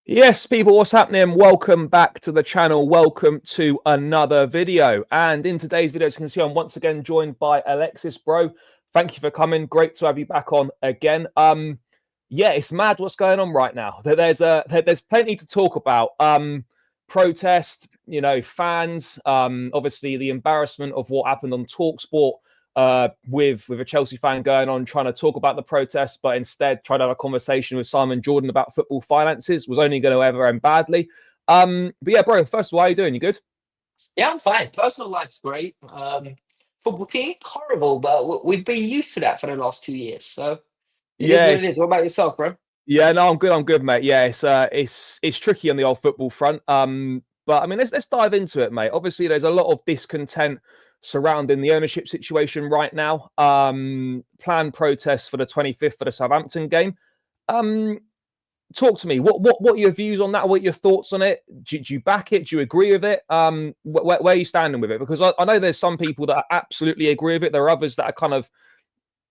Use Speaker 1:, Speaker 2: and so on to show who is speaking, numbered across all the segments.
Speaker 1: Yes, people, what's happening? Welcome back to the channel. Welcome to another video. And in today's video, as you can see, I'm once again joined by Alexis, bro. Thank you for coming. Great to have you back on again. Yeah, it's mad what's going on right now. There's plenty to talk about. Protest, fans. Obviously, the embarrassment of what happened on TalkSport with a Chelsea fan going on trying to talk about the protests, but instead trying to have a conversation with Simon Jordan about football finances was only going to ever end badly. But yeah, bro, first of all, how are you doing? You good?
Speaker 2: Yeah, I'm fine. Personal life's great. Football team, horrible, but we've been used to that for the last 2 years. So it is what it
Speaker 1: Yes.
Speaker 2: is. What about yourself, bro?
Speaker 1: Yeah, no, I'm good. I'm good, mate. Yeah, it's tricky on the old football front. But I mean, let's dive into it, mate. Obviously, there's a lot of discontent surrounding the ownership situation right now. Planned protests for the 25th for the Southampton game. Um, Talk to me. What are your views on that? What are your thoughts on it? Do you back it? Do you agree with it? Where are you standing with it? Because I know there's some people that absolutely agree with it. There are others that are kind of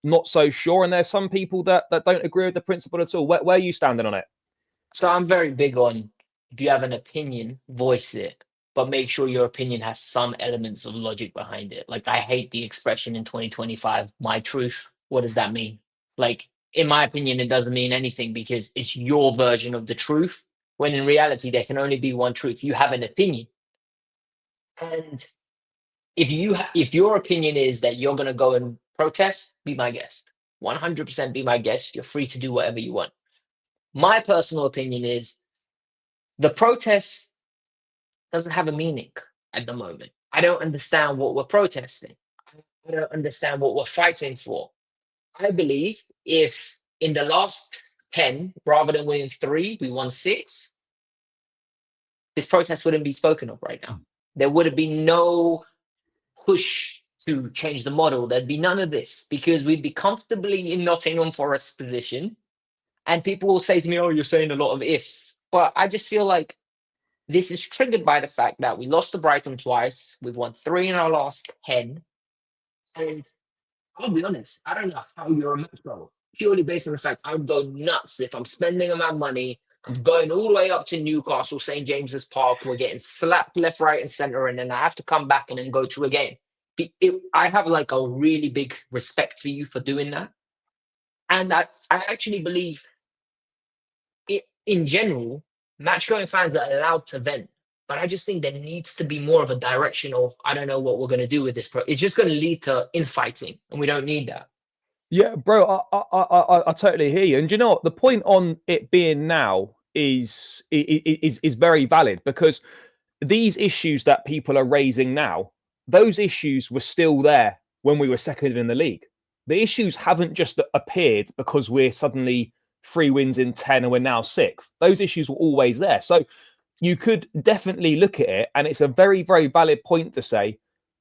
Speaker 1: not so sure, and there's some people that don't agree with the principle at all. Where are you standing on it?
Speaker 2: So I'm very big on if you have an opinion, voice it, but make sure your opinion has some elements of logic behind it. Like I hate the expression in 2025, my truth. What does that mean? Like, in my opinion, it doesn't mean anything because it's your version of the truth. When in reality, there can only be one truth. You have an opinion. And if your opinion is that you're going to go and protest, be my guest. 100% be my guest. You're free to do whatever you want. My personal opinion is the protest doesn't have a meaning at the moment. I don't understand what we're protesting. I don't understand what we're fighting for. I believe if in the last 10, rather than winning three, we won six, this protest wouldn't be spoken of right now. There would have been no push to change the model. There'd be none of this because we'd be comfortably in Nottingham Forest position. And people will say to me, "Oh, you're saying a lot of ifs." But I just feel like this is triggered by the fact that we lost to Brighton twice. We've won three in our last 10. And I'll be honest, I don't know how you're a match bro. Purely based on the fact I would go nuts if I'm spending my money. I'm going all the way up to Newcastle, St. James's Park. We're getting slapped left, right, and center, and then I have to come back and then go to a game. I have like a really big respect for you for doing that, and I actually believe it in general. Match going fans are allowed to vent, but I just think there needs to be more of a direction of I don't know what we're going to do with this. It's just going to lead to infighting, and we don't need that.
Speaker 1: Yeah, bro, I totally hear you. And you know what? The point on it being now is very valid because these issues that people are raising now, those issues were still there when we were second in the league. The issues haven't just appeared because we're suddenly 3 wins in 10 and we're now sixth. Those issues were always there. So you could definitely look at it, and it's a very, very valid point to say,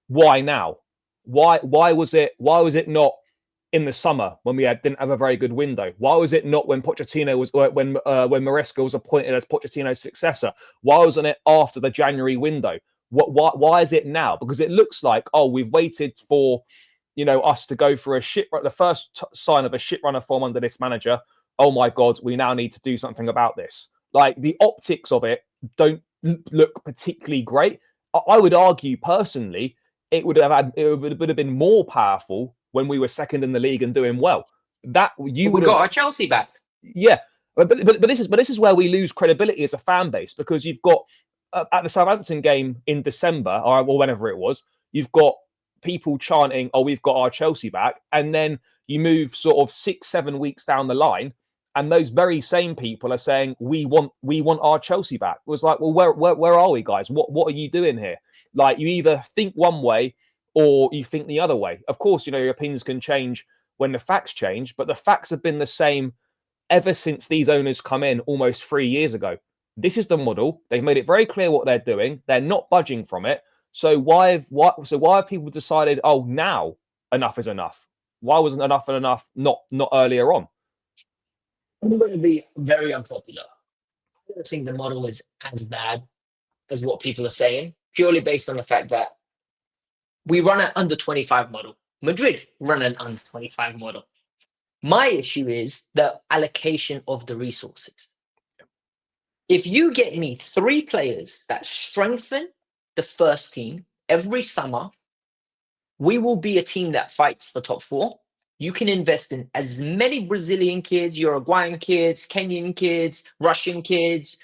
Speaker 1: why now? Why was it not in the summer when we didn't have a very good window? Why was it not when Pochettino was when Maresca was appointed as Pochettino's successor? Why wasn't it after the January window? Why is it now? Because it looks like we've waited for us to go for a shit. The first sign of a shit runner form under this manager. Oh my God, we now need to do something about this. Like the optics of it don't look particularly great. I would argue personally it would have been more powerful when we were second in the league and doing well. That you
Speaker 2: But we
Speaker 1: would have,
Speaker 2: got our Chelsea back.
Speaker 1: yeah. But this is where we lose credibility as a fan base because you've got at the Southampton game in December or whenever it was, you've got people chanting, "Oh, we've got our Chelsea back," and then you move sort of 6-7 weeks down the line, and those very same people are saying, "We want our Chelsea back." It was like, well, where are we, guys? What are you doing here? Like, you either think one way or you think the other way. Of course, your opinions can change when the facts change, but the facts have been the same ever since these owners come in almost 3 years ago. This is the model. They've made it very clear what they're doing. They're not budging from it. So why have people decided, oh, now enough is enough? Why wasn't enough not earlier on?
Speaker 2: I'm going to be very unpopular. I don't think the model is as bad as what people are saying, purely based on the fact that we run an under 25 model. Madrid run an under 25 model. My issue is the allocation of the resources. If you get me 3 players that strengthen the first team every summer, we will be a team that fights the top 4. You can invest in as many Brazilian kids, Uruguayan kids, Kenyan kids, Russian kids,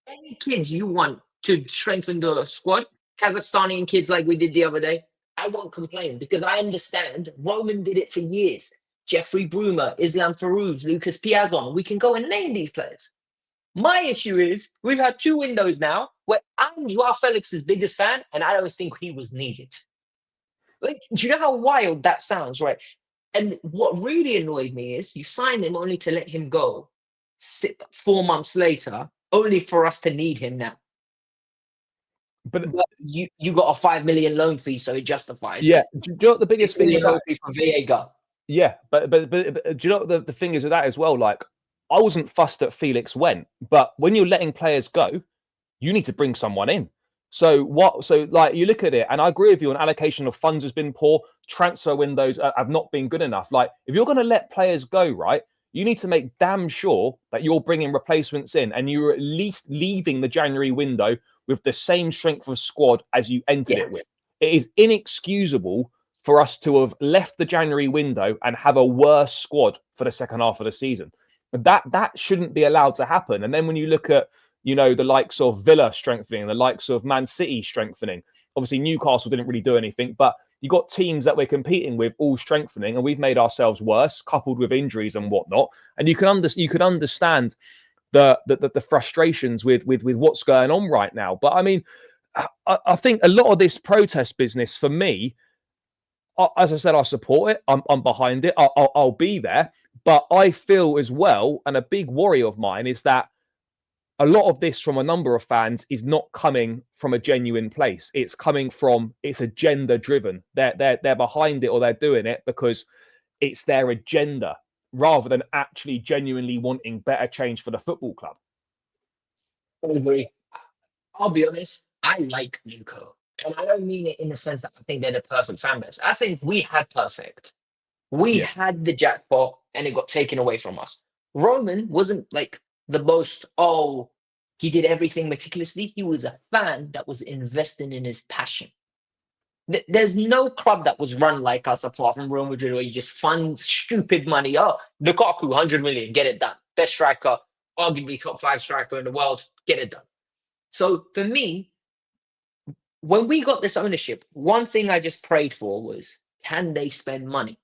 Speaker 2: any kids you want to strengthen the squad, Kazakhstani kids like we did the other day. I won't complain because I understand Roman did it for years. Jeffrey Brumer, Islam Farouz, Lucas Piazon. We can go and name these players. My issue is we've had 2 windows now where I'm Joao Felix's biggest fan, and I don't think he was needed. Like, do you know how wild that sounds, right? And what really annoyed me is you signed him only to let him go 4 months later, only for us to need him now. But you got a 5 million loan fee, so it justifies.
Speaker 1: Yeah, do you know what the biggest thing
Speaker 2: loan fee for Viega?
Speaker 1: Yeah, but do you know what the thing is with that as well? Like, I wasn't fussed that Felix went, but when you're letting players go, you need to bring someone in. So like you look at it, and I agree with you on allocation of funds has been poor. Transfer windows have not been good enough. Like, if you're going to let players go, right, you need to make damn sure that you're bringing replacements in, and you're at least leaving the January window with the same strength of squad as you entered it with. It is inexcusable for us to have left the January window and have a worse squad for the second half of the season. That shouldn't be allowed to happen. And then when you look at, you know, the likes of Villa strengthening, the likes of Man City strengthening, obviously Newcastle didn't really do anything, but you got teams that we're competing with all strengthening, and we've made ourselves worse, coupled with injuries and whatnot. And you could understand the frustrations with what's going on right now. But I mean, I think a lot of this protest business, for me, as I said, I support it. I'm behind it. I'll be there. But I feel as well, and a big worry of mine is that a lot of this from a number of fans is not coming from a genuine place. It's coming from, it's agenda driven. They're behind it, or they're doing it because it's their agenda rather than actually genuinely wanting better change for the football club.
Speaker 2: I agree. I'll be honest, I like Nuco. And I don't mean it in the sense that I think they're the perfect fan base. I think we had perfect. We had the jackpot and it got taken away from us. Roman wasn't like the most, he did everything meticulously. He was a fan that was investing in his passion. There's no club that was run like us apart from Real Madrid where you just fund stupid money. Oh, Lukaku, 100 million, get it done. Best striker, arguably top 5 striker in the world, get it done. So for me, when we got this ownership, one thing I just prayed for was, can they spend money?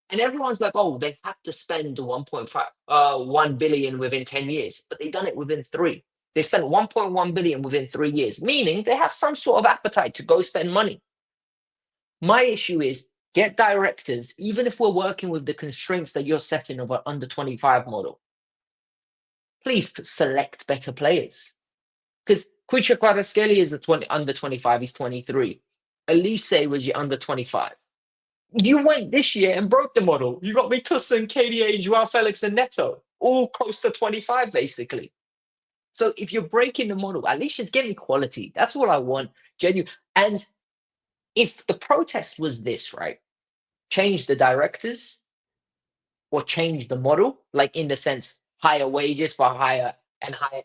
Speaker 2: And everyone's like, oh, they have to spend 1 billion within 10 years, but they've done it within 3. They spent 1.1 billion within 3 years, meaning they have some sort of appetite to go spend money. My issue is get directors, even if we're working with the constraints that you're setting of an under 25 model, please select better players. Because Kwicha Kvaratskhelia is under 25, he's 23. Elise was your under 25. You went this year and broke the model. You got Mitusa, KDA, Joao Felix, and Neto, all close to 25, basically. So if you're breaking the model, at least just give me quality. That's what I want, genuine. And if the protest was this, right, change the directors or change the model, like in the sense higher wages for higher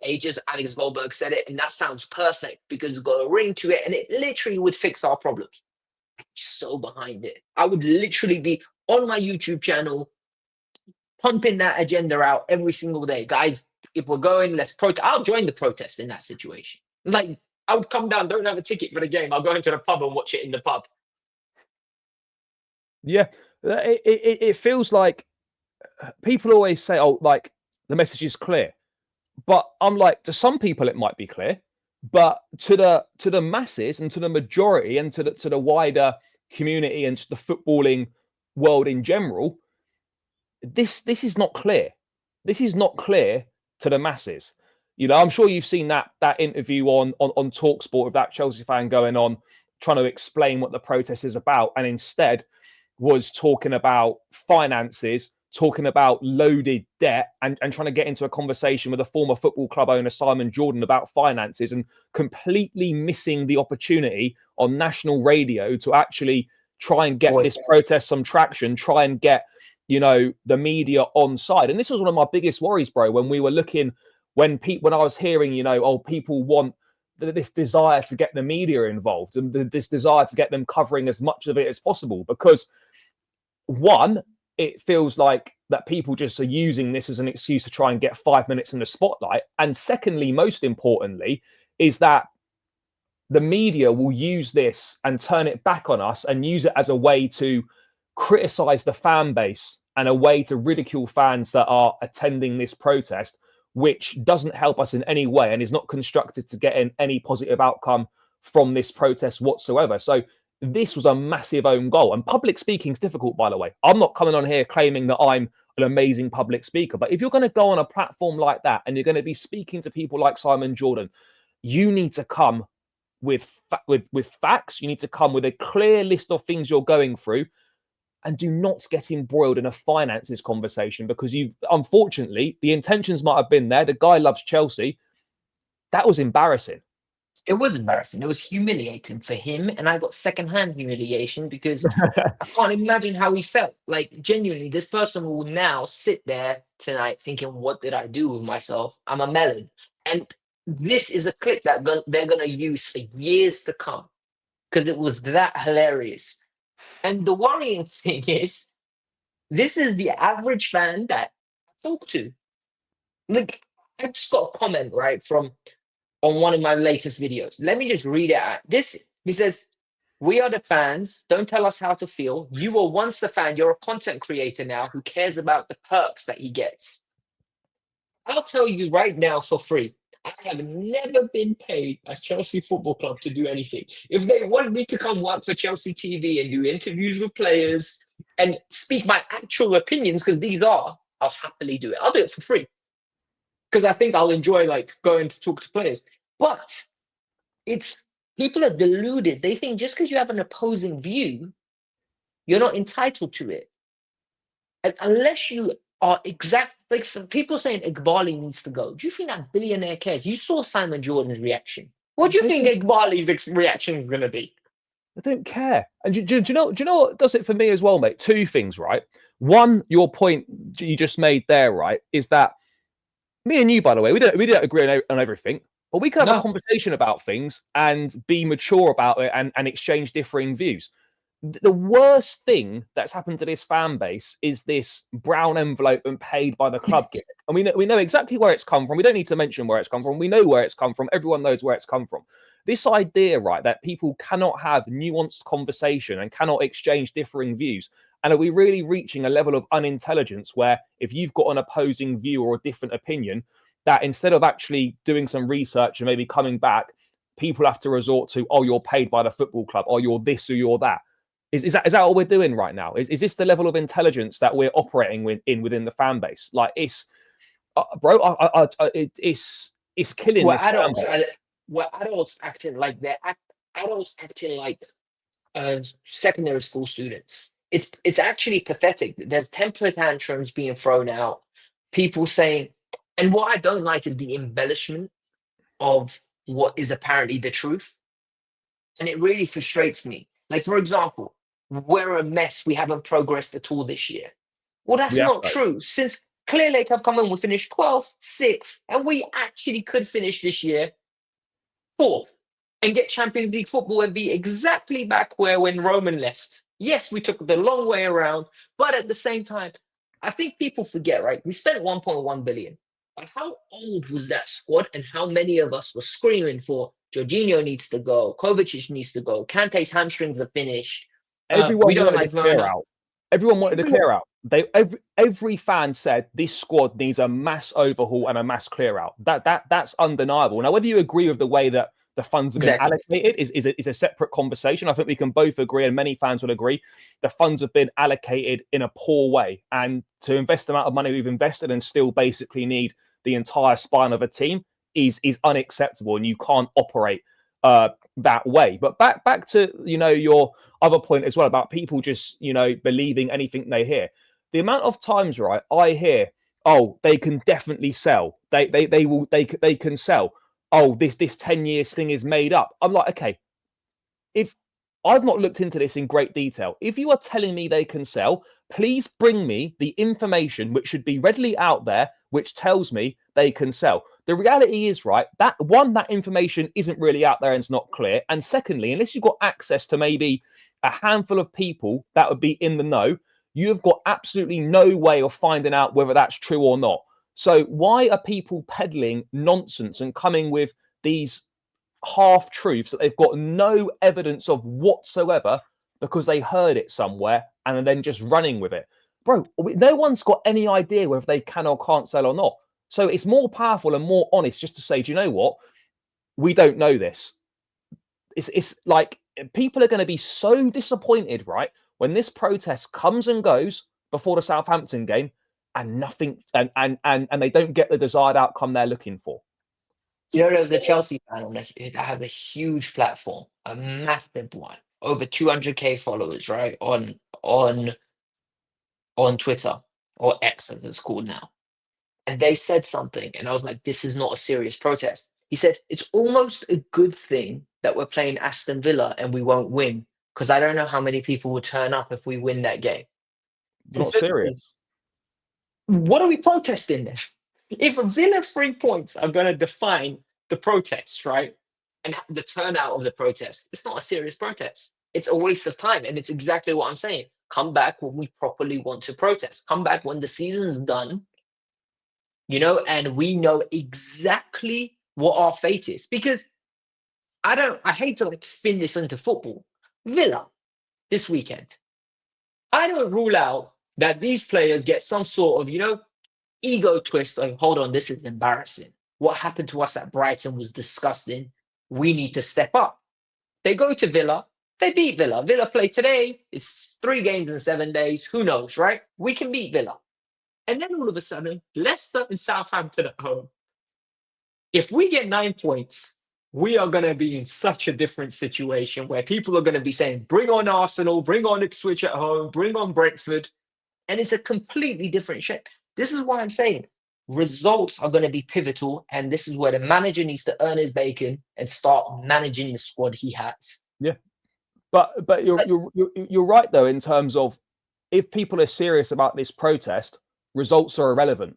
Speaker 2: ages. Alex Goldberg said it, and that sounds perfect because it's got a ring to it, and it literally would fix our problems. I'm so behind it. I would literally be on my YouTube channel pumping that agenda out every single day. Guys, if we're going, let's protest. I'll join the protest in that situation. Like, I would come down, don't have a ticket for the game. I'll go into the pub and watch it in the pub.
Speaker 1: Yeah, it feels like people always say, oh, like the message is clear. But I'm like, to some people it might be clear, but to the masses and to the majority and to the wider community and just the footballing world in general, this is not clear. This is not clear to the masses. You know, I'm sure you've seen that interview on TalkSport with that Chelsea fan going on, trying to explain what the protest is about, and instead was talking about finances, talking about loaded debt, and trying to get into a conversation with a former football club owner, Simon Jordan, about finances, and completely missing the opportunity on national radio to actually try and get this protest some traction, try and get, you know, the media on side. And this was one of my biggest worries, bro, when we were looking, when I was hearing, people want this desire to get the media involved and this desire to get them covering as much of it as possible, because one, it feels like that people just are using this as an excuse to try and get 5 minutes in the spotlight. And secondly, most importantly, is that the media will use this and turn it back on us and use it as a way to criticize the fan base and a way to ridicule fans that are attending this protest, which doesn't help us in any way and is not constructed to get in any positive outcome from this protest whatsoever. So this was a massive own goal. And public speaking is difficult, by the way. I'm not coming on here claiming that I'm an amazing public speaker, but if you're going to go on a platform like that and you're going to be speaking to people like Simon Jordan, you need to come with facts. You need to come with a clear list of things you're going through, and do not get embroiled in a finances conversation, because unfortunately, the intentions might have been there. The guy loves Chelsea. That was embarrassing.
Speaker 2: It was embarrassing. It was humiliating for him, and I got secondhand humiliation because I can't imagine how he felt. Like, genuinely, this person will now sit there tonight thinking, "What did I do with myself? I'm a melon." And this is a clip that they're gonna use for years to come because it was that hilarious. And the worrying thing is, this is the average fan that I talk to. Like, I just got a comment right from on one of my latest videos. Let me just read it out. He says, "We are the fans. Don't tell us how to feel. You were once a fan. You're a content creator now who cares about the perks that he gets. I'll tell you right now for free. I have never been paid at Chelsea Football Club to do anything. If they want me to come work for Chelsea TV and do interviews with players and speak my actual opinions, because these are, I'll happily do it. I'll do it for free. Because I think I'll enjoy like going to talk to players. But it's people are deluded. They think just because you have an opposing view, you're not entitled to it. And unless you are like some people saying Igbali needs to go. Do you think that billionaire cares? You saw Simon Jordan's reaction. What do you think Igbali's reaction is going to be?
Speaker 1: I don't care. And do you know what does it for me as well, mate? Two things, right? One, your point you just made there, right, is that me and you, by the way, we don't agree on everything, but we can have a conversation about things and be mature about it and exchange differing views. The worst thing that's happened to this fan base is this brown envelope and paid by the club gimmick. And we know exactly where it's come from. We don't need to mention where it's come from. We know where it's come from. Everyone knows where it's come from. This idea, right, that people cannot have nuanced conversation and cannot exchange differing views. And are we really reaching a level of unintelligence where if you've got an opposing view or a different opinion, that instead of actually doing some research and maybe coming back, people have to resort to, oh, you're paid by the football club, or you're this or you're that. Is that what we're doing right now? Is this the level of intelligence that we're operating within the fan base? Like, it's it's killing this
Speaker 2: adults. We're adults acting like adults acting like secondary school students. It's actually pathetic. There's temper tantrums being thrown out. People saying, and what I don't like is the embellishment of what is apparently the truth, and it really frustrates me. Like, for example, we're a mess. We haven't progressed at all this year. Well, that's not true. Since Clear Lake have come in, we finished 12th, 6th, and we actually could finish this year 4th and get Champions League football and be exactly back where when Roman left. Yes, we took the long way around, but at the same time, I think people forget, right? We spent 1.1 billion. But how old was that squad, and how many of us were screaming for Jorginho needs to go, Kovacic needs to go, Kante's hamstrings are finished.
Speaker 1: Everyone wanted to clear out. Everyone wanted to clear out. Every fan said this squad needs a mass overhaul and a mass clear out. That's undeniable. Now, whether you agree with the way that the funds have been allocated is a separate conversation. I think we can both agree, and many fans will agree, the funds have been allocated in a poor way. And to invest the amount of money we've invested and still basically need the entire spine of a team is unacceptable, and you can't operate that way. But back to your other point as well about people just believing anything they hear. The amount of times, right, I hear, oh, they can definitely sell. They can sell. Oh, this 10 years thing is made up. I'm like, okay, if I've not looked into this in great detail, if you are telling me they can sell, please bring me the information which should be readily out there, which tells me they can sell. The reality is, right, that one, that information isn't really out there and it's not clear. And secondly, unless you've got access to maybe a handful of people that would be in the know, you've got absolutely no way of finding out whether that's true or not. So why are people peddling nonsense and coming with these half truths that they've got no evidence of whatsoever because they heard it somewhere and are then just running with it? Bro, no one's got any idea whether they can or can't sell or not. So it's more powerful and more honest just to say, do you know what? We don't know this. It's like people are going to be so disappointed, right, when this protest comes and goes before the Southampton game and nothing and they don't get the desired outcome they're looking for.
Speaker 2: You know, there's a Chelsea fan on that has a huge platform, a massive one, over 200K followers, right? On Twitter, or X as it's called now. And they said something, and I was like, this is not a serious protest. He said, it's almost a good thing that we're playing Aston Villa and we won't win, because I don't know how many people will turn up if we win that game. And
Speaker 1: Not
Speaker 2: so,
Speaker 1: serious.
Speaker 2: what are we protesting then? If Villa 3 points are going to define the protest, right? And the turnout of the protest, it's not a serious protest. It's a waste of time. And it's exactly what I'm saying. Come back when we properly want to protest. Come back when the season's done, and we know exactly what our fate is. Because I hate to spin this into football. Villa this weekend. I don't rule out that these players get some sort of, ego twist of, hold on, this is embarrassing. What happened to us at Brighton was disgusting. We need to step up. They go to Villa. They beat Villa. Villa play today. It's 3 games in 7 days. Who knows, right? We can beat Villa. And then all of a sudden, Leicester and Southampton at home. If we get 9 points, we are going to be in such a different situation where people are going to be saying, bring on Arsenal, bring on Ipswich at home, bring on Brentford. And it's a completely different shape. This is why I'm saying results are going to be pivotal. And this is where the manager needs to earn his bacon and start managing the squad he has.
Speaker 1: Yeah. But you're right, though, in terms of if people are serious about this protest, results are irrelevant.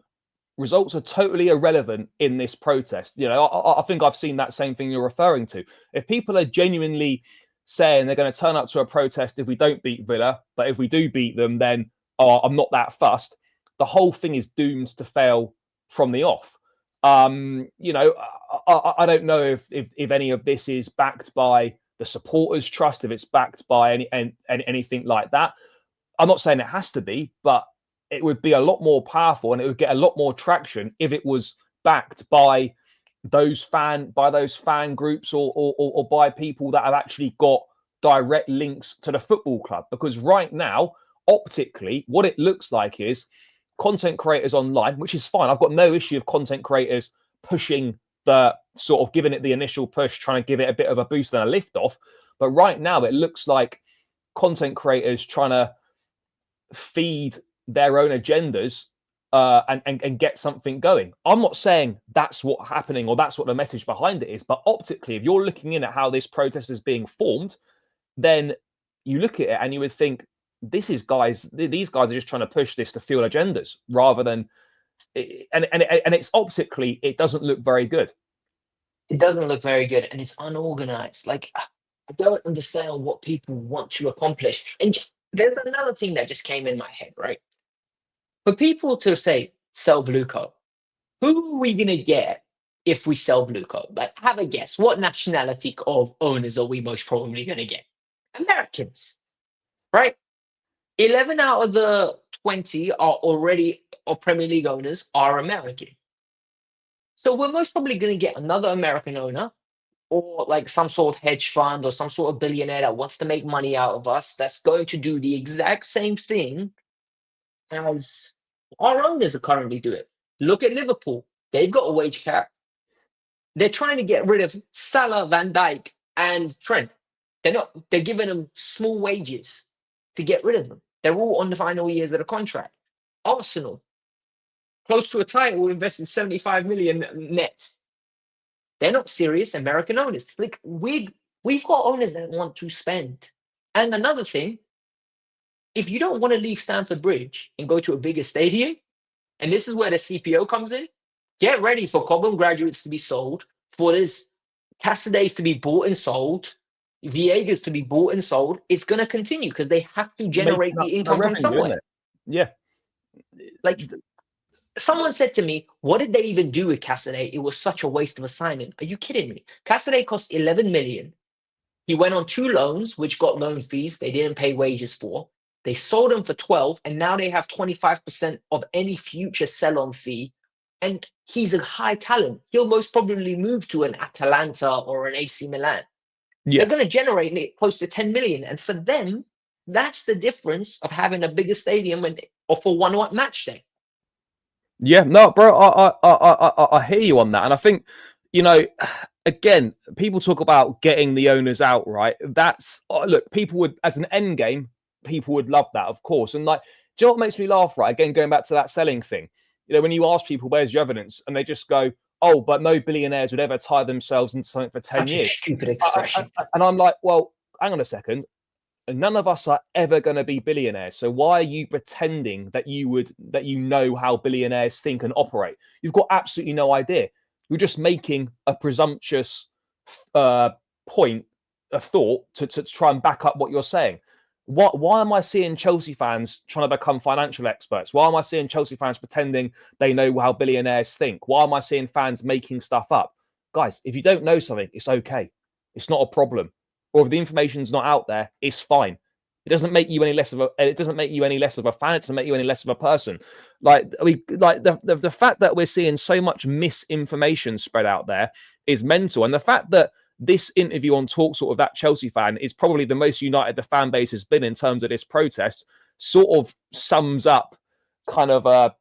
Speaker 1: Results are totally irrelevant in this protest. I think I've seen that same thing you're referring to. If people are genuinely saying they're going to turn up to a protest if we don't beat Villa, but if we do beat them, then I'm not that fussed. The whole thing is doomed to fail from the off. I don't know if any of this is backed by the supporters' trust, if it's backed by anything like that. I'm not saying it has to be, but it would be a lot more powerful and it would get a lot more traction if it was backed by those fan groups or by people that have actually got direct links to the football club. Because right now, optically, what it looks like is content creators online, which is fine. I've got no issue of content creators pushing the sort of giving it the initial push, trying to give it a bit of a boost and a lift off. But right now, it looks like content creators trying to feed their own agendas and get something going. I'm not saying that's what's happening or that's what the message behind it is, but optically, if you're looking in at how this protest is being formed, then you look at it and you would think these guys are just trying to push this to fuel agendas rather than and it's optically it doesn't look very good.
Speaker 2: It doesn't look very good and it's unorganized. Like, I don't understand what people want to accomplish. And there's another thing that just came in my head, right? For people to say, sell Blue Coat, who are we going to get if we sell Blue Coat? Like, have a guess. What nationality of owners are we most probably going to get? Americans, right? 11 out of the 20 are Premier League owners are American. So we're most probably going to get another American owner or like some sort of hedge fund or some sort of billionaire that wants to make money out of us that's going to do the exact same thing as our owners are currently doing. Look at Liverpool. They've got a wage cap. They're trying to get rid of Salah, Van Dijk, and Trent. They're giving them small wages to get rid of them. They're all on the final years of the contract. Arsenal, close to a title, investing 75 million net. They're not serious American owners. Like we've got owners that want to spend. And another thing, if you don't want to leave Stamford Bridge and go to a bigger stadium, and this is where the CPO comes in, Get ready for Cobham Graduates to be sold, for this Cassidays to be bought and sold, Viegas to be bought and sold. It's going to continue because they have to generate
Speaker 1: Making up
Speaker 2: the
Speaker 1: no
Speaker 2: income from
Speaker 1: revenue, isn't
Speaker 2: somewhere.
Speaker 1: it? Yeah.
Speaker 2: Like, someone said to me, what did they even do with Cassidy? It was such a waste of a signing. Are you kidding me? Cassidy cost 11 million. He went on 2 loans, which got loan fees they didn't pay wages for. They sold him for 12, and now they have 25% of any future sell-on fee. And he's a high talent. He'll most probably move to an Atalanta or an AC Milan. They're
Speaker 1: Yeah.
Speaker 2: going to generate close to 10 million. And for them, that's the difference of having a bigger stadium or for one match day.
Speaker 1: Yeah, no, bro, I hear you on that, and I think, you know, again, people talk about getting the owners out, right? That's look, people would, as an end game, people would love that, of course, and like, do you know what makes me laugh, right? Again, going back to that selling thing, you know, when you ask people, "Where's your evidence?" and they just go, "Oh, but no billionaires would ever tie themselves into something for 10
Speaker 2: Such a
Speaker 1: years,"
Speaker 2: stupid expression.
Speaker 1: and I'm like, well, hang on a second. None of us are ever going to be billionaires. So why are you pretending that you know how billionaires think and operate? You've got absolutely no idea. You're just making a presumptuous point of thought to try and back up what you're saying. Why am I seeing Chelsea fans trying to become financial experts? Why am I seeing Chelsea fans pretending they know how billionaires think? Why am I seeing fans making stuff up? Guys, if you don't know something, it's okay. It's not a problem. Or if the information's not out there, it's fine. It doesn't make you any less of a. It doesn't make you any less of a fan. It doesn't make you any less of a person. Like the fact that we're seeing so much misinformation spread out there is mental, and the fact that this interview on Talk Sort of that Chelsea fan is probably the most united the fan base has been in terms of this protest, sort of sums up kind of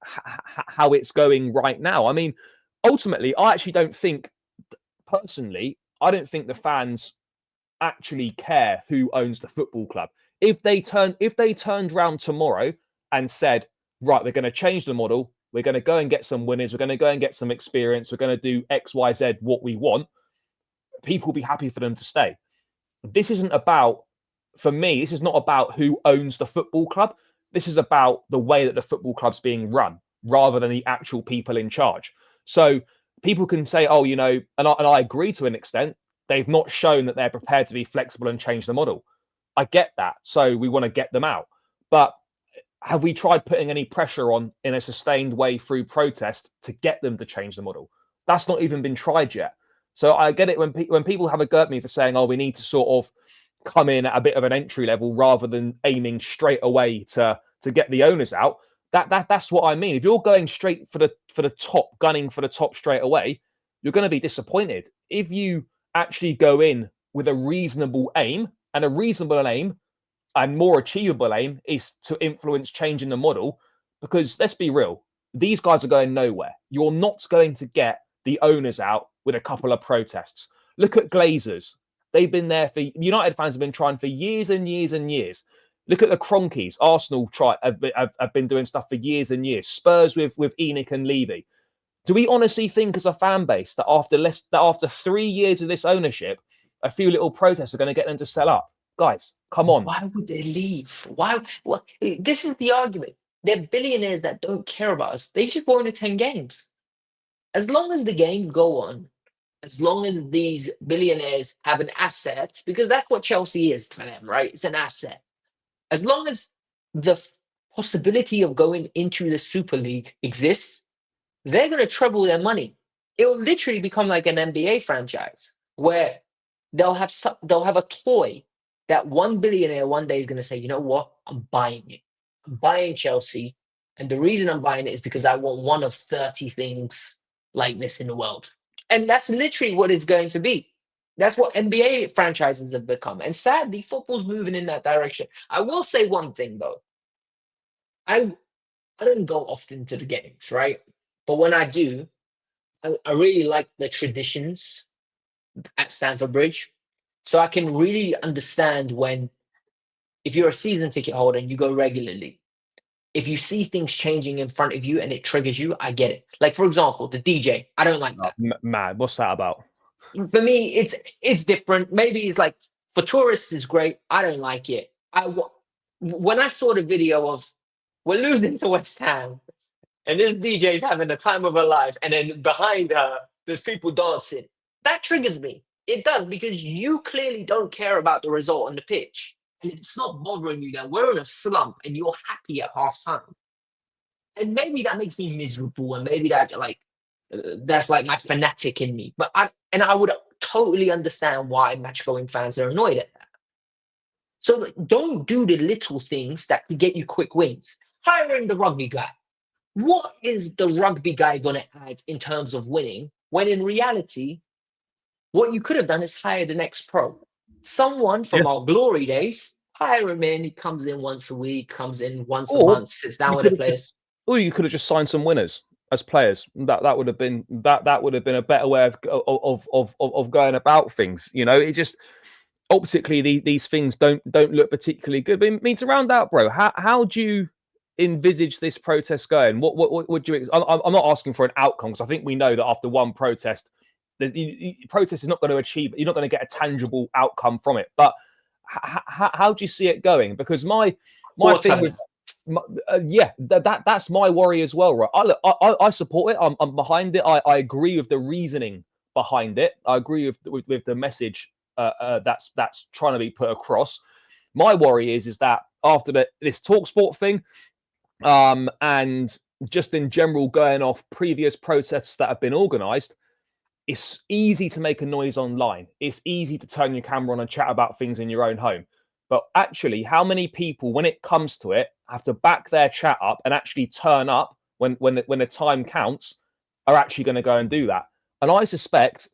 Speaker 1: how it's going right now. I mean, ultimately, I actually don't think, personally, I don't think the fans actually care who owns the football club. If they turned around tomorrow and said, right, we're going to change the model, we're going to go and get some winners, we're going to go and get some experience, we're going to do X, Y, Z, what we want, people will be happy for them to stay. This isn't about, for me, this is not about who owns the football club. This is about the way that the football club's being run rather than the actual people in charge. So people can say, oh, you know, and I agree to an extent, they've not shown that they're prepared to be flexible and change the model. I get that. So we want to get them out. But have we tried putting any pressure on in a sustained way through protest to get them to change the model? That's not even been tried yet. So I get it when people have a go at me for saying, "Oh, we need to sort of come in at a bit of an entry level rather than aiming straight away to get the owners out." That's what I mean. If you're going straight for the top, gunning for the top straight away, you're going to be disappointed. If you actually go in with a reasonable aim, and a reasonable aim and more achievable aim is to influence change in the model, because let's be real, these guys are going nowhere. You're not going to get the owners out with a couple of protests. Look at Glazers. They've been there for, United fans have been trying for years and years and years. Look at the Cronkies. Arsenal have been doing stuff for years and years. Spurs with Enoch and Levy. Do we honestly think, as a fan base, that after 3 years of this ownership, a few little protests are going to get them to sell up? Guys, come on.
Speaker 2: Why would they leave? Why? Well, this is the argument. They're billionaires that don't care about us. They just want to 10 games. As long as the games go on, as long as these billionaires have an asset, because that's what Chelsea is for them, right? It's an asset. As long as the possibility of going into the Super League exists, they're going to treble their money. It will literally become like an NBA franchise where they'll have a toy that one billionaire one day is going to say, you know what, I'm buying it. I'm buying Chelsea, and the reason I'm buying it is because I want one of 30 things like this in the world, and that's literally what it's going to be. That's what NBA franchises have become, and sadly, football's moving in that direction. I will say one thing though. I I don't go often to the games, right? But when I do, I really like the traditions at Stamford Bridge. So I can really understand when, if you're a season ticket holder and you go regularly, if you see things changing in front of you and it triggers you, I get it. Like, for example, the DJ, I don't like that.
Speaker 1: Mad. What's that about?
Speaker 2: For me, it's different. Maybe it's like, for tourists, it's great. I don't like it. When I saw the video of, we're losing to West Ham, and this DJ's having the time of her life, and then behind her, there's people dancing. That triggers me. It does, because you clearly don't care about the result on the pitch. And it's not bothering you that we're in a slump and you're happy at half time. And maybe that makes me miserable, and maybe that's like my fanatic in me. But I would totally understand why match going fans are annoyed at that. So like, don't do the little things that could get you quick wins. Hiring the rugby guy. What is the rugby guy going to add in terms of winning, when in reality, what you could have done is hire the next pro? Someone
Speaker 1: Yeah.
Speaker 2: from our glory days, hire him in. He comes in once a week, comes in once a
Speaker 1: Or
Speaker 2: month, sits down
Speaker 1: you
Speaker 2: with
Speaker 1: could
Speaker 2: the
Speaker 1: have
Speaker 2: players.
Speaker 1: you could have just signed some winners as players. That would have been a better way of going about things. You know, it just optically these things don't look particularly good. But I mean, to round out, bro, how do you envisage this protest going? What would you? I'm not asking for an outcome, because I think we know that after one protest, protest is not going to achieve. You're not going to get a tangible outcome from it. But how do you see it going? Because my thing with that's my worry as well, right? I support it. I'm behind it. I agree with the reasoning behind it. I agree with the message that's trying to be put across. My worry is that after this TalkSport thing, and just in general going off previous protests that have been organised, it's easy to make a noise online. It's easy to turn your camera on and chat about things in your own home. But actually, how many people, when it comes to it, have to back their chat up and actually turn up when the time counts, are actually going to go and do that? And I suspect,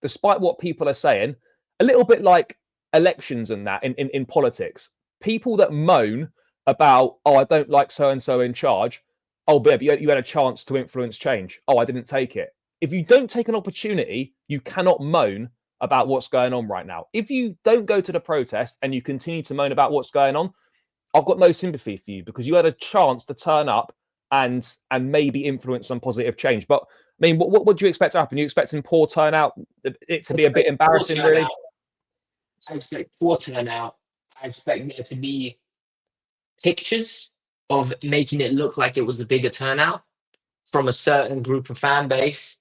Speaker 1: despite what people are saying, a little bit like elections and that in politics, people that moan about, oh, I don't like so and so in charge. Oh, babe, you had a chance to influence change. Oh, I didn't take it. If you don't take an opportunity, you cannot moan about what's going on right now. If you don't go to the protest and you continue to moan about what's going on, I've got no sympathy for you, because you had a chance to turn up and maybe influence some positive change. But I mean, what do you expect to happen? You expecting poor turnout, it to be a bit embarrassing, really?
Speaker 2: I expect poor turnout. I expect there to be pictures of making it look like it was a bigger turnout from a certain group of fan base.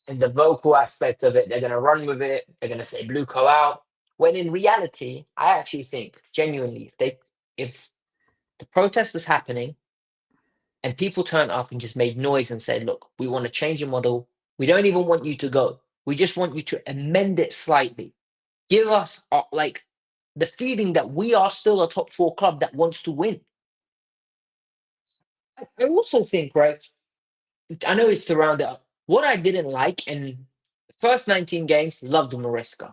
Speaker 2: And the vocal aspect of it, they're going to run with it. They're going to say "Blue co out." When in reality, I actually think genuinely, if the protest was happening and people turned up and just made noise and said, "Look, we want to change the model. We don't even want you to go. We just want you to amend it slightly. Give us like the feeling that we are still a top four club that wants to win." I also think, right? I know it's to round it up. What I didn't like in the first 19 games, loved Maresca.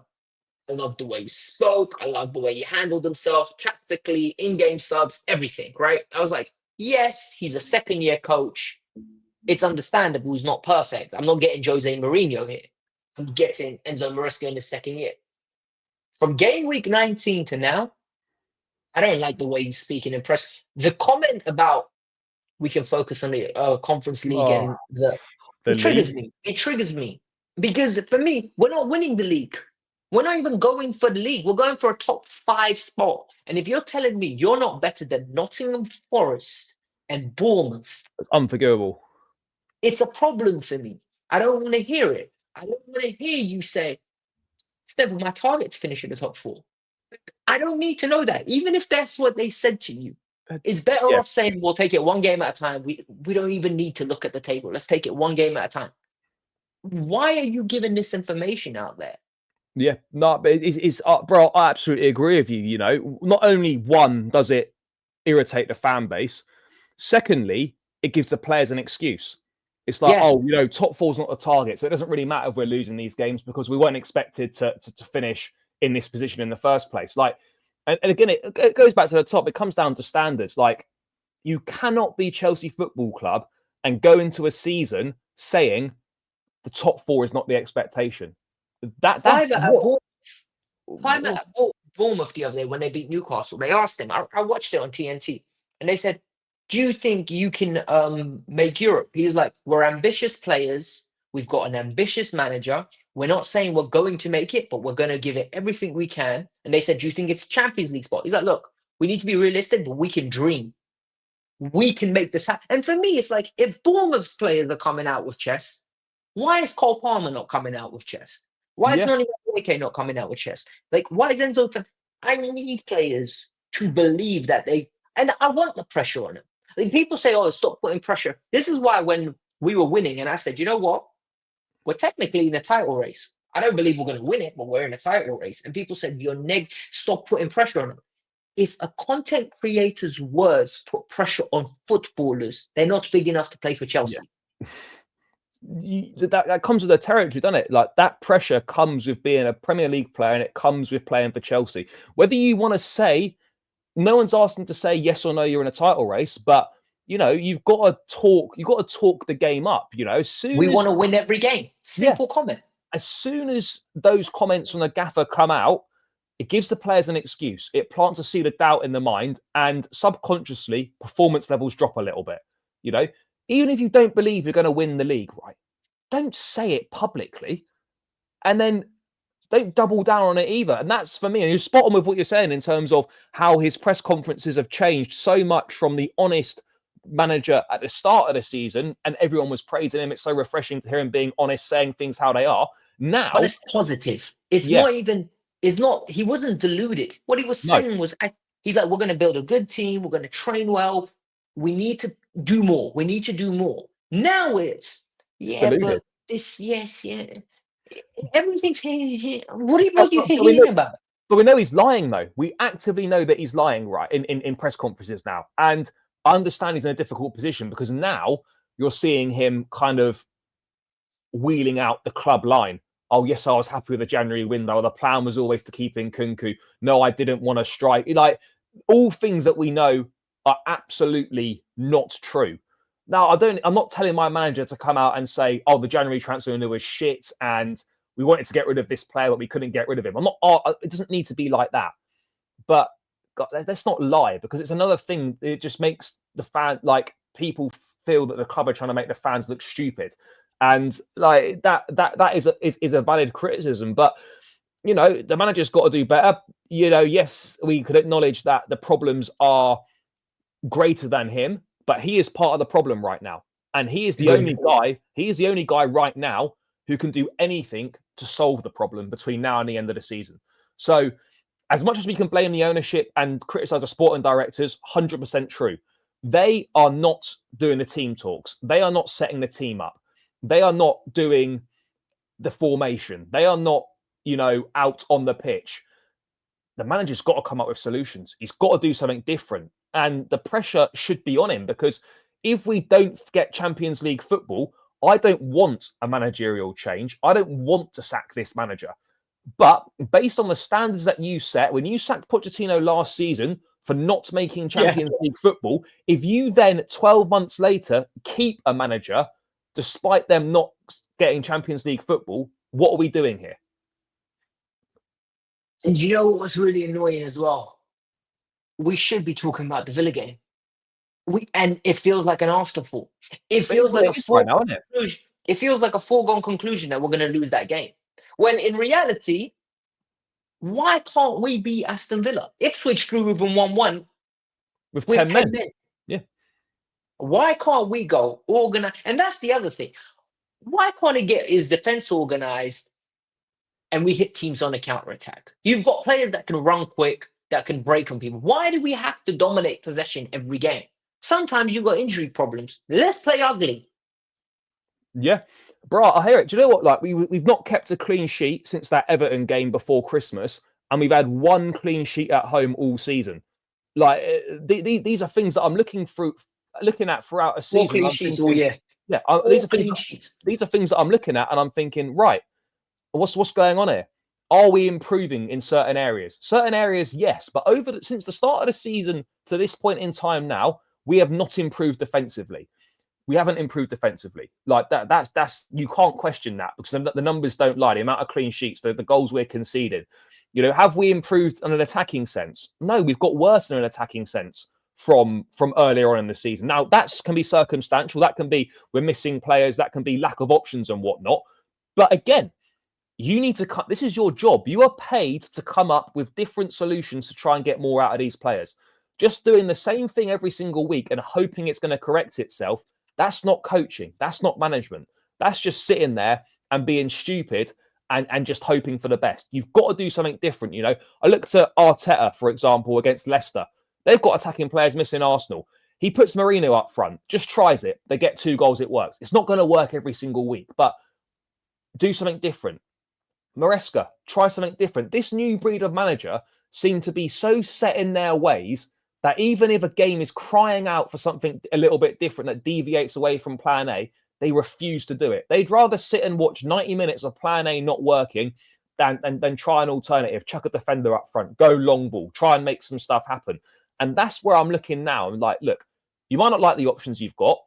Speaker 2: I loved the way he spoke. I loved the way he handled himself tactically, in-game subs, everything, right? I was like, yes, he's a second-year coach. It's understandable he's not perfect. I'm not getting Jose Mourinho here. I'm getting Enzo Maresca in his second year. From game week 19 to now, I don't like the way he's speaking in press. The comment about we can focus on the Conference League
Speaker 1: Oh,
Speaker 2: and
Speaker 1: the
Speaker 2: it triggers
Speaker 1: league.
Speaker 2: me. It triggers me because for me, we're not winning the league. We're not even going for the league. We're going for a top 5 spot. And if you're telling me you're not better than Nottingham Forest and Bournemouth,
Speaker 1: Unforgivable.
Speaker 2: it's a problem for me. I don't want to hear it. I don't want to hear you say, it's never my target to finish in the top 4. I don't need to know that. Even if that's what they said to you, it's better
Speaker 1: Yeah,
Speaker 2: off saying we'll take it one game at a time. We don't even need to look at the table. Let's take it one game at a time. Why are you giving this information out there?
Speaker 1: yeah. No, but it's bro, I absolutely agree with you. You know, not only one does it irritate the fan base, secondly, it gives the players an excuse. It's like,
Speaker 2: Yeah,
Speaker 1: oh, you know, top four's not the target, so it doesn't really matter if we're losing these games because we weren't expected to finish in this position in the first place. Like, and again, it goes back to the top. It comes down to standards. Like, you cannot be Chelsea Football Club and go into a season saying the top four is not the expectation. That's
Speaker 2: private at
Speaker 1: what.
Speaker 2: Bournemouth, private at Bournemouth the other day when they beat Newcastle. They asked him. I watched it on TNT, and they said, "Do you think you can make Europe?" He's like, "We're ambitious players. We've got an ambitious manager. We're not saying we're going to make it, but we're going to give it everything we can." And they said, "Do you think it's a Champions League spot?" He's like, "Look, we need to be realistic, but we can dream." we can make this happen. And for me, it's like, if Bournemouth's players are coming out with chess, why is Cole Palmer not coming out with chess? Why is
Speaker 1: Yeah,
Speaker 2: Noni Madueke not coming out with chess? Like, why is Enzo? I need players to believe that and I want the pressure on them. Like, people say, "Oh, stop putting pressure." This is why when we were winning, and I said, "You know what? We're technically in a title race. I don't believe we're going to win it, but we're in a title race." And people said, Stop putting pressure on them." If a content creator's words put pressure on footballers, they're not big enough to play for Chelsea.
Speaker 1: Yeah. That comes with the territory, doesn't it? Like, that pressure comes with being a Premier League player, and it comes with playing for Chelsea. Whether you want to say, no one's asking to say yes or no, you're in a title race, but you've got to talk. You've got to talk the game up.
Speaker 2: We want to win every game. Simple comment.
Speaker 1: As soon as those comments from the gaffer come out, it gives the players an excuse. It plants a seed of doubt in the mind, and subconsciously, performance levels drop a little bit. Even if you don't believe you're going to win the league, right? Don't say it publicly, and then don't double down on it either. And that's, for me, and you're spot on with what you're saying in terms of how his press conferences have changed so much from the honest manager at the start of the season, and everyone was praising him. It's so refreshing to hear him being honest, saying things how they are. Now,
Speaker 2: but it's positive. It's not even. It's not. He wasn't deluded. What he was saying was, he's like, "We're going to build a good team. We're going to train well. We need to do more. We need to do more." Now it's
Speaker 1: deluded.
Speaker 2: but this, everything's here. What are you hearing about?
Speaker 1: But we know he's lying, though. We actively know that he's lying, right, in press conferences now. And I understand he's in a difficult position, because now you're seeing him kind of wheeling out the club line. "Oh, yes, I was happy with the January window. The plan was always to keep in Kunku. No, I didn't want to strike." Like, all things that we know are absolutely not true. Now, I'm not telling my manager to come out and say, "Oh, the January transfer window was shit and we wanted to get rid of this player, but we couldn't get rid of him." I'm not. It doesn't need to be like that. But God, let's not lie, because it's another thing. It just makes the people feel that the club are trying to make the fans look stupid, and like that is a valid criticism. But the manager's got to do better. Yes, we could acknowledge that the problems are greater than him, but he is part of the problem right now, and he is the only guy. He is the only guy right now who can do anything to solve the problem between now and the end of the season. So, as much as we can blame the ownership and criticize the sporting directors, 100% true. They are not doing the team talks. They are not setting the team up. They are not doing the formation. They are not, out on the pitch. The manager's got to come up with solutions. He's got to do something different. And the pressure should be on him, because if we don't get Champions League football, I don't want a managerial change. I don't want to sack this manager. But based on the standards that you set, when you sacked Pochettino last season for not making Champions League football, if you then 12 months later keep a manager despite them not getting Champions League football, what are we doing here?
Speaker 2: And you know what's really annoying as well? We should be talking about the Villa game. And it feels like an afterthought. It feels like it feels like a foregone conclusion that we're going to lose that game. When in reality, why can't we beat Aston Villa? Ipswich drew with them 1-1
Speaker 1: with 10 men. Yeah.
Speaker 2: Why can't we go organize? And that's the other thing. Why can't he get his defense organized and we hit teams on a counter attack? You've got players that can run quick, that can break on people. Why do we have to dominate possession every game? Sometimes you've got injury problems. Let's play ugly.
Speaker 1: Yeah. Bro, I hear it. Do you know what? Like, we've not kept a clean sheet since that Everton game before Christmas, and we've had one clean sheet at home all season. Like, these are things that I'm looking at throughout a season.
Speaker 2: Clean sheets all year.
Speaker 1: Yeah, these are things that I'm looking at, and I'm thinking, right, what's going on here? Are we improving in certain areas? Certain areas, yes, but since the start of the season to this point in time now, we have not improved defensively. We haven't improved defensively. Like that. That's you can't question that, because the numbers don't lie. The amount of clean sheets, the goals we're conceding. Have we improved in an attacking sense? No, we've got worse in an attacking sense from earlier on in the season. Now, that can be circumstantial. That can be we're missing players. That can be lack of options and whatnot. But again, you need to cut. This is your job. You are paid to come up with different solutions to try and get more out of these players. Just doing the same thing every single week and hoping it's going to correct itself, that's not coaching. That's not management. That's just sitting there and being stupid and just hoping for the best. You've got to do something different. You know, I looked at Arteta, for example, against Leicester. They've got attacking players missing Arsenal. He puts Mourinho up front, just tries it. They get 2 goals, it works. It's not going to work every single week, but do something different. Maresca, try something different. This new breed of manager seem to be so set in their ways that even if a game is crying out for something a little bit different that deviates away from plan A, they refuse to do it. They'd rather sit and watch 90 minutes of plan A not working than try an alternative, chuck a defender up front, go long ball, try and make some stuff happen. And that's where I'm looking now. I'm like, look, you might not like the options you've got.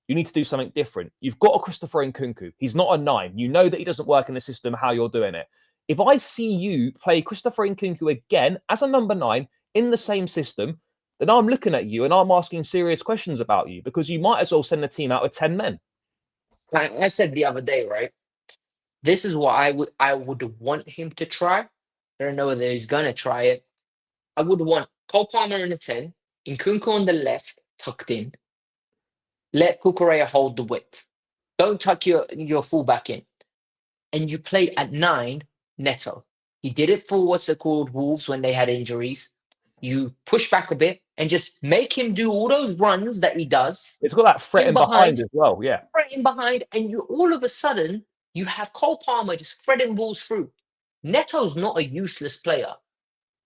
Speaker 1: You need to do something different. You've got a Christopher Nkunku. He's not a 9. You know that he doesn't work in the system how you're doing it. If I see you play Christopher Nkunku again as a number 9 in the same system, then I'm looking at you and I'm asking serious questions about you, because you might as well send the team out with 10 men.
Speaker 2: I said the other day, right? This is what I would want him to try. I don't know whether he's gonna try it. I would want Cole Palmer in the 10, Nkunku on the left, tucked in. Let Kukurea hold the width. Don't tuck your fullback in. And you play at 9, Neto. He did it for what's it called, Wolves, when they had injuries. You push back a bit and just make him do all those runs that he does.
Speaker 1: It's got that threat in behind as well, yeah.
Speaker 2: Threat in behind, and you all of a sudden, you have Cole Palmer just threading balls through. Neto's not a useless player.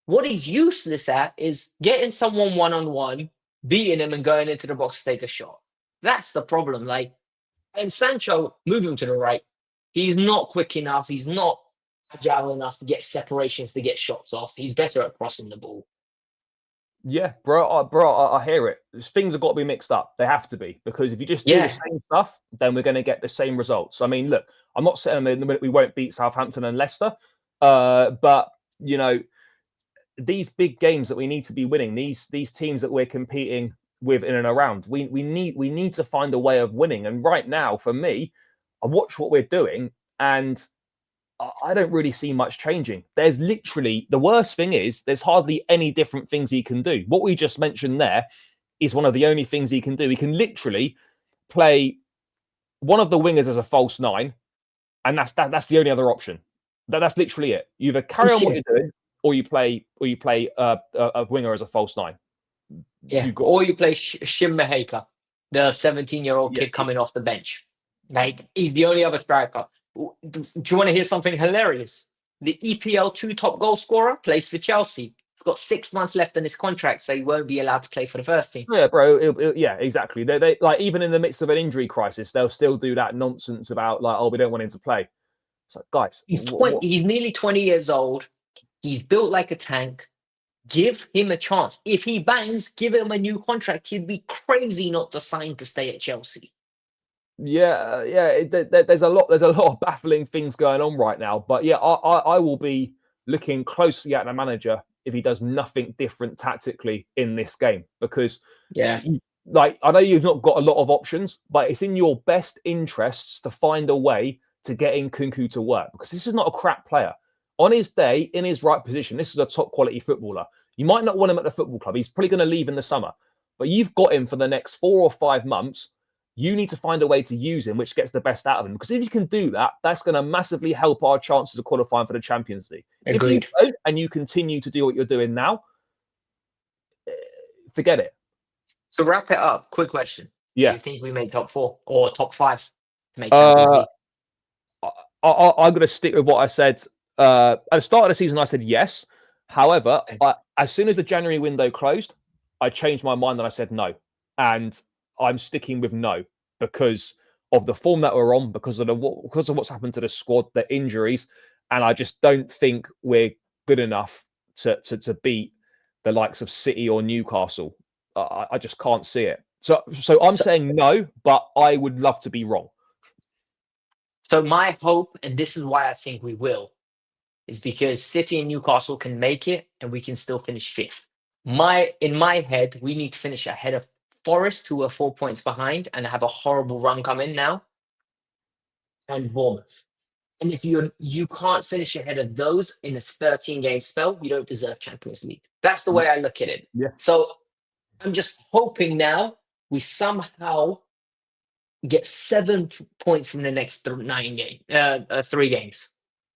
Speaker 2: What he's useless at is getting someone one-on-one, beating him and going into the box to take a shot. That's the problem. Like, and Sancho, move him to the right. He's not quick enough. He's not agile enough to get separations, to get shots off. He's better at crossing the ball.
Speaker 1: Yeah, I hear it. Things have got to be mixed up. They have to be, because if you just do the same stuff, then we're going to get the same results. I mean, look, I'm not saying that we won't beat Southampton and Leicester, but you know, these big games that we need to be winning, these teams that we're competing with in and around, we need to find a way of winning. And right now, for me, I watch what we're doing, and I don't really see much changing. There's literally, the worst thing is there's hardly any different things he can do. What we just mentioned there is one of the only things he can do. He can literally play one of the wingers as a false 9, and that's the only other option. That's literally it. You either carry on what you're doing, or you play a winger as a false 9.
Speaker 2: Yeah, or you play Shim Maheka, the 17-year-old kid coming off the bench. Like, he's the only other striker. Do you want to hear something hilarious? The EPL 2 top goal scorer plays for Chelsea. He's got 6 months left on his contract, so he won't be allowed to play for the first team.
Speaker 1: Yeah, bro. Yeah, exactly. They like, even in the midst of an injury crisis, they'll still do that nonsense about like, oh, we don't want him to play. It's like, guys,
Speaker 2: he's nearly 20 years old. He's built like a tank. Give him a chance. If he bangs, give him a new contract. He'd be crazy not to sign to stay at Chelsea.
Speaker 1: Yeah. There's a lot of baffling things going on right now. But yeah, I will be looking closely at the manager if he does nothing different tactically in this game, because like, I know you've not got a lot of options, but it's in your best interests to find a way to get Nkunku to work, because this is not a crap player. On his day, in his right position, this is a top quality footballer. You might not want him at the football club. He's probably going to leave in the summer, but you've got him for the next 4 or 5 months. You need to find a way to use him, which gets the best out of him. Because if you can do that, that's going to massively help our chances of qualifying for the Champions League.
Speaker 2: Agreed.
Speaker 1: If you don't, and you continue to do what you're doing now, forget it.
Speaker 2: So wrap it up. Quick question.
Speaker 1: Yeah.
Speaker 2: Do you think we make top 4 or top 5 to make Champions League?
Speaker 1: I'm going to stick with what I said. At the start of the season, I said yes. However, as soon as the January window closed, I changed my mind and I said no. And I'm sticking with no, because of the form that we're on, because of what's happened to the squad, the injuries, and I just don't think we're good enough to beat the likes of City or Newcastle. I just can't see it. So I'm saying no, but I would love to be wrong.
Speaker 2: So my hope, and this is why I think we will, is because City and Newcastle can make it and we can still finish 5th. In my head, we need to finish ahead of Forest, who are 4 points behind and have a horrible run coming now, and Bournemouth. And if you can't finish ahead of those in a 13-game spell, you don't deserve Champions League. That's the way I look at it.
Speaker 1: Yeah.
Speaker 2: So I'm just hoping now we somehow get 7 points from the next 3 games,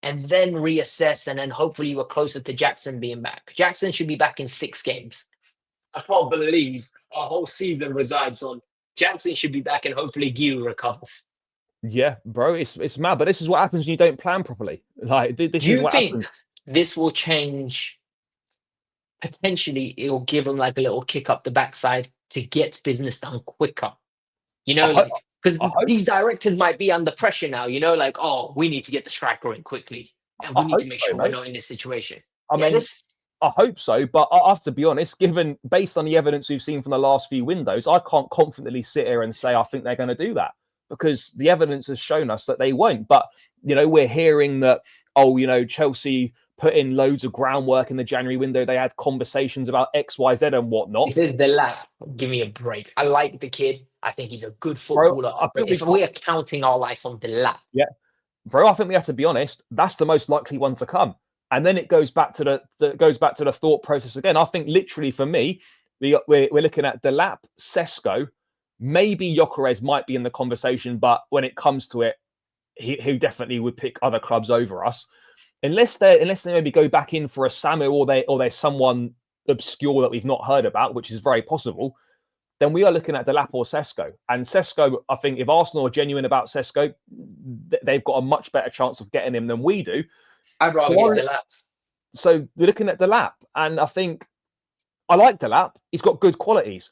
Speaker 2: and then reassess, and then hopefully we're closer to Jackson being back. Jackson should be back in 6 games. I can't believe our whole season resides on Jackson should be back, and hopefully Gil recovers.
Speaker 1: Yeah, bro, it's mad. But this is what happens when you don't plan properly. Like this
Speaker 2: Do
Speaker 1: is
Speaker 2: you
Speaker 1: what
Speaker 2: think
Speaker 1: happens.
Speaker 2: this will change? Potentially, it'll give them like a little kick up the backside to get business done quicker.
Speaker 1: I hope.
Speaker 2: Like, because
Speaker 1: I hope.
Speaker 2: these directors might be under pressure now. Like, oh, we need to get the striker in quickly, and
Speaker 1: I
Speaker 2: we need to
Speaker 1: hope
Speaker 2: make
Speaker 1: so,
Speaker 2: sure we're
Speaker 1: mate.
Speaker 2: not in this situation.
Speaker 1: I
Speaker 2: Yeah,
Speaker 1: mean,
Speaker 2: this.
Speaker 1: I hope so, but I have to be honest. Given based on the evidence we've seen from the last few windows, I can't confidently sit here and say I think they're going to do that because the evidence has shown us that they won't. But we're hearing that Chelsea put in loads of groundwork in the January window. They had conversations about X, Y, Z, and whatnot.
Speaker 2: This is the lap. Give me a break. I like the kid. I think he's a good
Speaker 1: Bro,
Speaker 2: footballer.
Speaker 1: I
Speaker 2: But
Speaker 1: think
Speaker 2: if
Speaker 1: we got
Speaker 2: we're counting our life on the lap,
Speaker 1: yeah, bro. I think we have to be honest. That's the most likely one to come, and then it goes back to the thought process again. I think literally for me, we're looking at Delap, Sesko, maybe Gyökeres might be in the conversation, but when it comes to it, he definitely would pick other clubs over us, unless they maybe go back in for a Samu or there's someone obscure that we've not heard about, which is very possible. Then we are looking at Delap or Sesko. And Sesko, I think if Arsenal are genuine about Sesko, they've got a much better chance of getting him than we do.
Speaker 2: I'd rather
Speaker 1: So,
Speaker 2: get the lap.
Speaker 1: so we're looking at Delap, and I think I like Delap. He's got good qualities,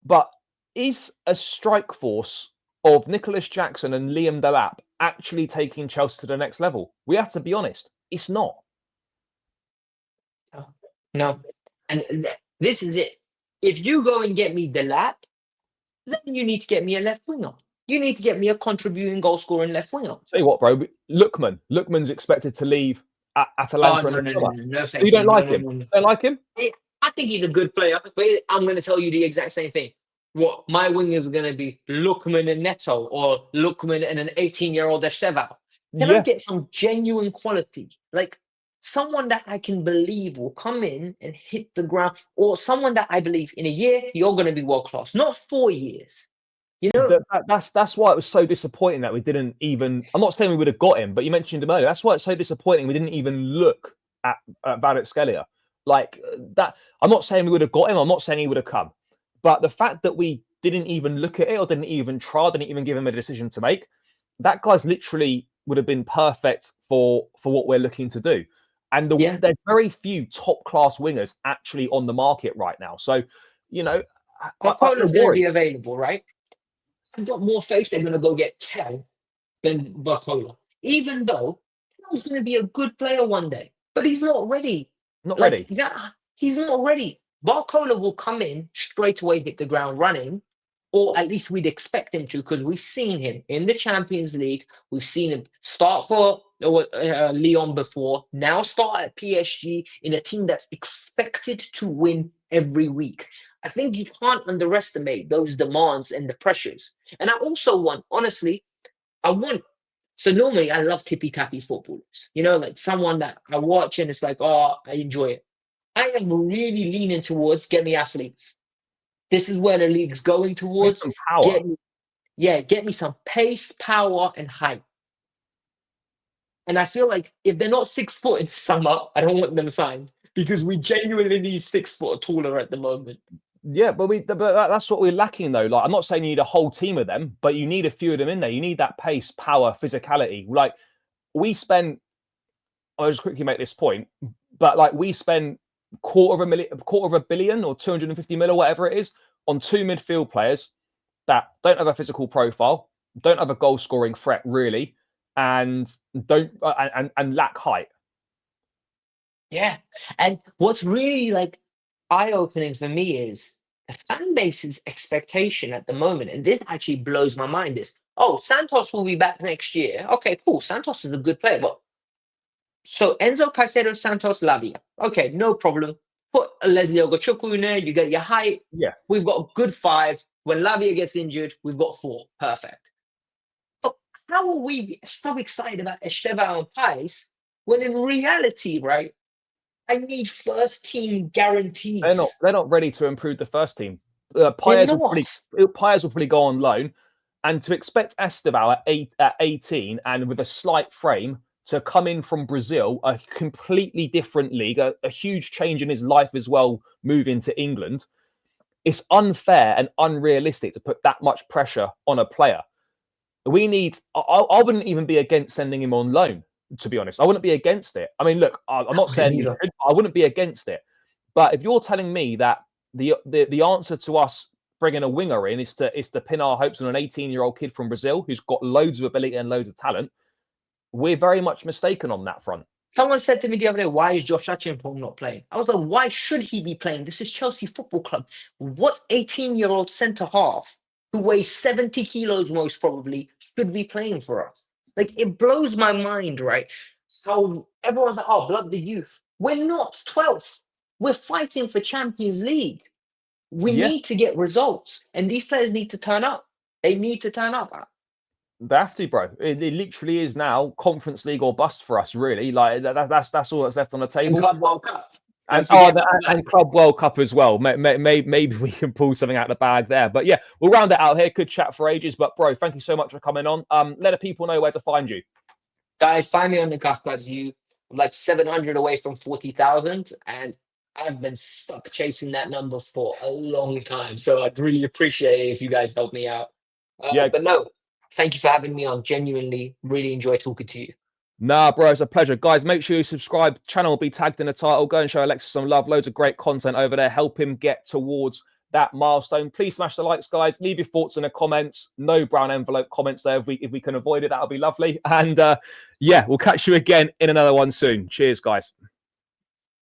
Speaker 1: but is a strike force of Nicholas Jackson and Liam Delap actually taking Chelsea to the next level? We have to be honest. It's not.
Speaker 2: No. And this is it. If you go and get me the lap, then you need to get me a left winger. You need to get me a contributing goal scoring left winger.
Speaker 1: Tell you what, bro. Lookman's expected to leave at
Speaker 2: Oh,
Speaker 1: Atalanta in
Speaker 2: no,
Speaker 1: the
Speaker 2: no, no,
Speaker 1: summer.
Speaker 2: no, no,
Speaker 1: So you
Speaker 2: thank you.
Speaker 1: don't
Speaker 2: No,
Speaker 1: like
Speaker 2: no,
Speaker 1: him?
Speaker 2: no, no.
Speaker 1: Don't like him?
Speaker 2: I think he's a good player, but I'm going to tell you the exact same thing. What my wingers are going to be Lookman and Neto, or Lookman and an 18-year-old Estevao. Can I
Speaker 1: Yeah.
Speaker 2: get some genuine quality? Like someone that I can believe will come in and hit the ground, or someone that I believe in a year you're going to be world class, not 4 years.
Speaker 1: That's why it was so disappointing that we didn't even. I'm not saying we would have got him, but you mentioned him earlier. That's why it's so disappointing we didn't even look at Kvaratskhelia. Like that. I'm not saying we would have got him. I'm not saying he would have come, but the fact that we didn't even look at it or didn't even try, didn't even give him a decision to make, that guy's literally would have been perfect for what we're looking to do. And there's very few top class wingers actually on the market right now. So, I
Speaker 2: Barcola's going to
Speaker 1: worry.
Speaker 2: be available, right? I've got more faith they're going to go get Tel than Barcola, even though Tel's going to be a good player one day, but he's not ready.
Speaker 1: Not
Speaker 2: Like
Speaker 1: ready.
Speaker 2: that, he's not ready. Barcola will come in straight away, hit the ground running, or at least we'd expect him to, because we've seen him in the Champions League. We've seen him start for Lyon before, now start at PSG in a team that's expected to win every week. I think you can't underestimate those demands and the pressures. And I also want, honestly, so normally I love tippy tappy footballers, like someone that I watch and it's like, oh, I enjoy it. I am really leaning towards get me athletes. This is where the league's going
Speaker 1: Need
Speaker 2: towards.
Speaker 1: some power.
Speaker 2: Get me some pace, power, and height. And I feel like if they're not 6 foot in summer, I don't want them signed, because we genuinely need 6 foot or taller at the moment.
Speaker 1: Yeah, but that's what we're lacking though. Like, I'm not saying you need a whole team of them, but you need a few of them in there. You need that pace, power, physicality. Like I'll just quickly make this point, but like we spent quarter of a billion or 250 mil or whatever it is on two midfield players that don't have a physical profile, don't have a goal scoring threat really, and don't and lack height.
Speaker 2: Yeah. And what's really like eye-opening for me is the fan base's expectation at the moment, and this actually blows my mind, is, oh, Santos will be back next year. Okay, cool. Santos is a good player. But so Enzo Caicedo, Santos, Lavia. Okay, no problem. Put Leslie Ogochukwu in there, you get your height.
Speaker 1: Yeah.
Speaker 2: We've got a good 5. When Lavia gets injured, we've got 4. Perfect. But how are we so excited about Estevao and Pais when in reality, right, I need first team
Speaker 1: They're not
Speaker 2: guarantees.
Speaker 1: they're not ready to improve the first team. Paez will probably go on loan, and to expect Esteval at 18 and with a slight frame to come in from Brazil, a completely different league, a huge change in his life as well, moving to England. It's unfair and unrealistic to put that much pressure on a player. We need. I wouldn't even be against sending him on loan. To be honest, I wouldn't be against it. I mean, look, I'm not saying I wouldn't be against it, but if you're telling me that the answer to us bringing a winger in is to pin our hopes on an 18-year-old kid from Brazil who's got loads of ability and loads of talent, we're very much mistaken on that front.
Speaker 2: Someone said to me the other day, why is Josh Achimpong not playing? I was like, why should he be playing? This is Chelsea Football Club. What 18-year-old centre-half who weighs 70 kilos most probably should be playing for us? Like, it blows my mind, right? So everyone's like, oh, blood the youth. We're not 12th. We're fighting for Champions League. We need to get results. And these players need to turn up. They need to turn up.
Speaker 1: They have to, bro. It literally is now Conference League or bust for us, really. Like that's all that's left on the table.
Speaker 2: And Club World Cup.
Speaker 1: And Club World Cup as well. Maybe we can pull something out of the bag there. But yeah, we'll round it out here. Could chat for ages. But bro, thank you so much for coming on. Let the people know where to find you.
Speaker 2: Guys, find me on the Kafka's You. I'm like 700 away from 40,000. And I've been stuck chasing that number for a long time. So I'd really appreciate it if you guys help me out. But no, thank you for having me on. Genuinely, really enjoy talking to you.
Speaker 1: Nah, bro, it's a pleasure. Guys, make sure you subscribe. Channel will be tagged in the title. Go and show Alexis some love. Loads of great content over there. Help him get towards that milestone. Please smash the likes, guys. Leave your thoughts in the comments. No brown envelope comments there. If we can avoid it, that'll be lovely. And yeah, we'll catch you again in another one soon. Cheers, guys.